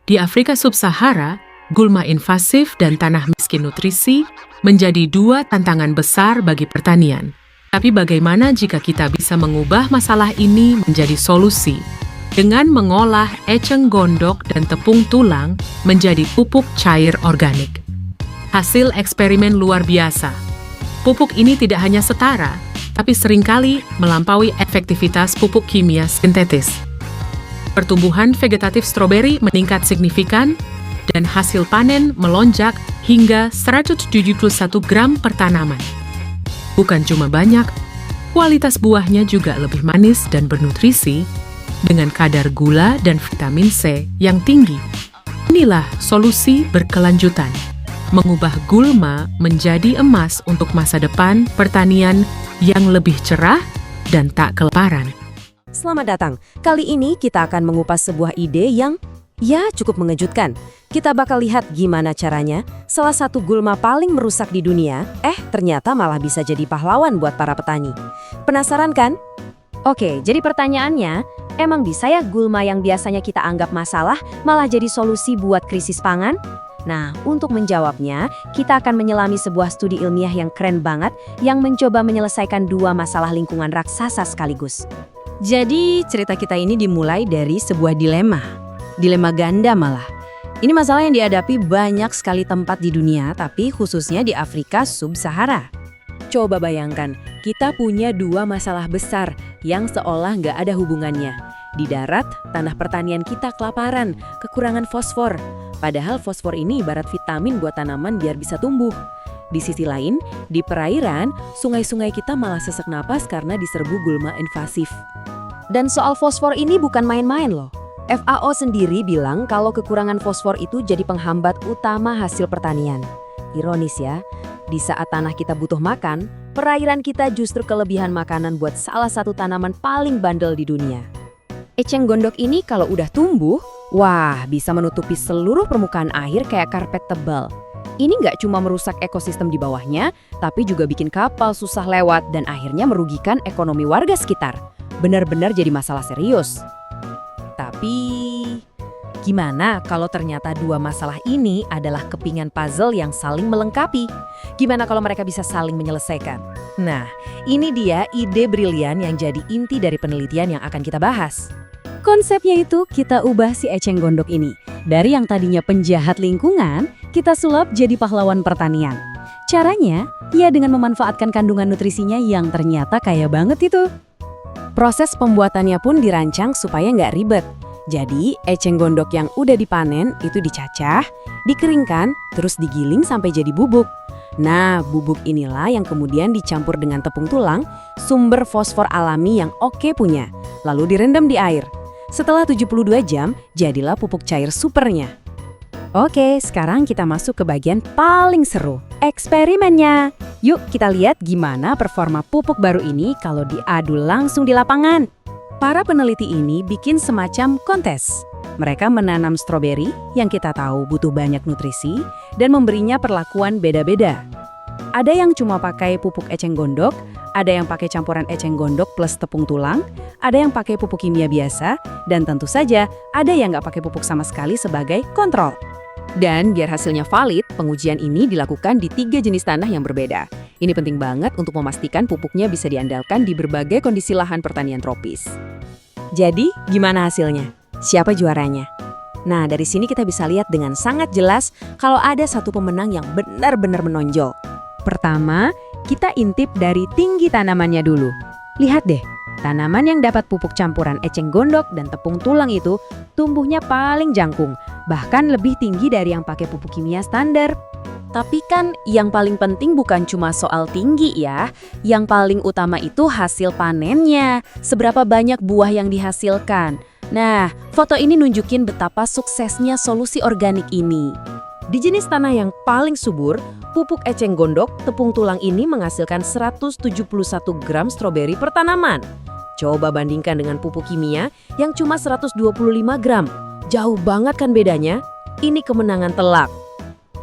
Di Afrika Sub-Sahara, gulma invasif dan tanah miskin nutrisi menjadi dua tantangan besar bagi pertanian. Tapi bagaimana jika kita bisa mengubah masalah ini menjadi solusi? Dengan mengolah eceng gondok dan tepung tulang menjadi pupuk cair organik. Hasil eksperimen luar biasa. Pupuk ini tidak hanya setara, tapi seringkali melampaui efektivitas pupuk kimia sintetis. Pertumbuhan vegetatif stroberi meningkat signifikan dan hasil panen melonjak hingga 171 gram per tanaman. Bukan cuma banyak, kualitas buahnya juga lebih manis dan bernutrisi dengan kadar gula dan vitamin C yang tinggi. Inilah solusi berkelanjutan, mengubah gulma menjadi emas untuk masa depan pertanian yang lebih cerah dan tak kelaparan. Selamat datang. Kali ini kita akan mengupas sebuah ide yang cukup mengejutkan. Kita bakal lihat gimana caranya salah satu gulma paling merusak di dunia, ternyata malah bisa jadi pahlawan buat para petani. Penasaran kan? Oke, jadi pertanyaannya, emang bisa ya gulma yang biasanya kita anggap masalah malah jadi solusi buat krisis pangan? Nah, untuk menjawabnya, kita akan menyelami sebuah studi ilmiah yang keren banget yang mencoba menyelesaikan dua masalah lingkungan raksasa sekaligus. Jadi, cerita kita ini dimulai dari sebuah dilema ganda malah. Ini masalah yang dihadapi banyak sekali tempat di dunia, tapi khususnya di Afrika Sub-Sahara. Coba bayangkan, kita punya dua masalah besar yang seolah nggak ada hubungannya. Di darat, tanah pertanian kita kelaparan, kekurangan fosfor. Padahal fosfor ini ibarat vitamin buat tanaman biar bisa tumbuh. Di sisi lain, di perairan, sungai-sungai kita malah sesak napas karena diserbu gulma invasif. Dan soal fosfor ini bukan main-main loh. FAO sendiri bilang kalau kekurangan fosfor itu jadi penghambat utama hasil pertanian. Ironis ya, di saat tanah kita butuh makan, perairan kita justru kelebihan makanan buat salah satu tanaman paling bandel di dunia. Eceng gondok ini kalau udah tumbuh, bisa menutupi seluruh permukaan air kayak karpet tebal. Ini nggak cuma merusak ekosistem di bawahnya, tapi juga bikin kapal susah lewat dan akhirnya merugikan ekonomi warga sekitar. Benar-benar jadi masalah serius. Tapi, gimana kalau ternyata dua masalah ini adalah kepingan puzzle yang saling melengkapi? Gimana kalau mereka bisa saling menyelesaikan? Nah, ini dia ide brilian yang jadi inti dari penelitian yang akan kita bahas. Konsepnya itu kita ubah si eceng gondok ini. Dari yang tadinya penjahat lingkungan, kita sulap jadi pahlawan pertanian. Caranya, ya dengan memanfaatkan kandungan nutrisinya yang ternyata kaya banget itu. Proses pembuatannya pun dirancang supaya nggak ribet. Jadi, eceng gondok yang udah dipanen itu dicacah, dikeringkan, terus digiling sampai jadi bubuk. Nah, bubuk inilah yang kemudian dicampur dengan tepung tulang, sumber fosfor alami yang oke punya, lalu direndam di air. Setelah 72 jam, jadilah pupuk cair supernya. Oke, sekarang kita masuk ke bagian paling seru, eksperimennya. Yuk kita lihat gimana performa pupuk baru ini kalau diadu langsung di lapangan. Para peneliti ini bikin semacam kontes. Mereka menanam stroberi yang kita tahu butuh banyak nutrisi dan memberinya perlakuan beda-beda. Ada yang cuma pakai pupuk eceng gondok, ada yang pakai campuran eceng gondok plus tepung tulang, ada yang pakai pupuk kimia biasa, dan tentu saja ada yang nggak pakai pupuk sama sekali sebagai kontrol. Dan biar hasilnya valid, pengujian ini dilakukan di 3 jenis tanah yang berbeda. Ini penting banget untuk memastikan pupuknya bisa diandalkan di berbagai kondisi lahan pertanian tropis. Jadi, gimana hasilnya? Siapa juaranya? Nah, dari sini kita bisa lihat dengan sangat jelas kalau ada satu pemenang yang benar-benar menonjol. Pertama, kita intip dari tinggi tanamannya dulu. Lihat deh, tanaman yang dapat pupuk campuran eceng gondok dan tepung tulang itu tumbuhnya paling jangkung, bahkan lebih tinggi dari yang pakai pupuk kimia standar. Tapi kan yang paling penting bukan cuma soal tinggi ya, yang paling utama itu hasil panennya, seberapa banyak buah yang dihasilkan. Nah, foto ini nunjukin betapa suksesnya solusi organik ini. Di jenis tanah yang paling subur, pupuk eceng gondok, tepung tulang ini menghasilkan 171 gram stroberi per tanaman. Coba bandingkan dengan pupuk kimia yang cuma 125 gram. Jauh banget kan bedanya? Ini kemenangan telak.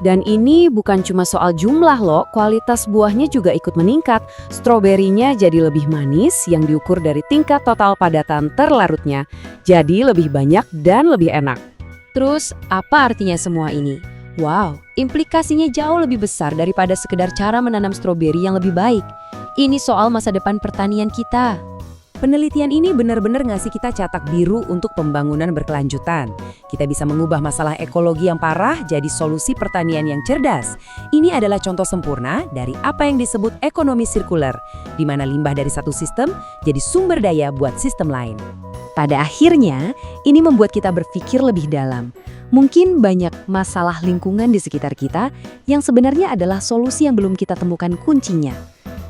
Dan ini bukan cuma soal jumlah loh, kualitas buahnya juga ikut meningkat. Stroberinya jadi lebih manis yang diukur dari tingkat total padatan terlarutnya. Jadi lebih banyak dan lebih enak. Terus, apa artinya semua ini? Wow, implikasinya jauh lebih besar daripada sekedar cara menanam stroberi yang lebih baik. Ini soal masa depan pertanian kita. Penelitian ini benar-benar ngasih kita catak biru untuk pembangunan berkelanjutan. Kita bisa mengubah masalah ekologi yang parah jadi solusi pertanian yang cerdas. Ini adalah contoh sempurna dari apa yang disebut ekonomi sirkuler, di mana limbah dari satu sistem jadi sumber daya buat sistem lain. Pada akhirnya, ini membuat kita berpikir lebih dalam. Mungkin banyak masalah lingkungan di sekitar kita yang sebenarnya adalah solusi yang belum kita temukan kuncinya.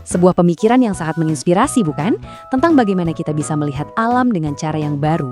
Sebuah pemikiran yang sangat menginspirasi, bukan? Tentang bagaimana kita bisa melihat alam dengan cara yang baru.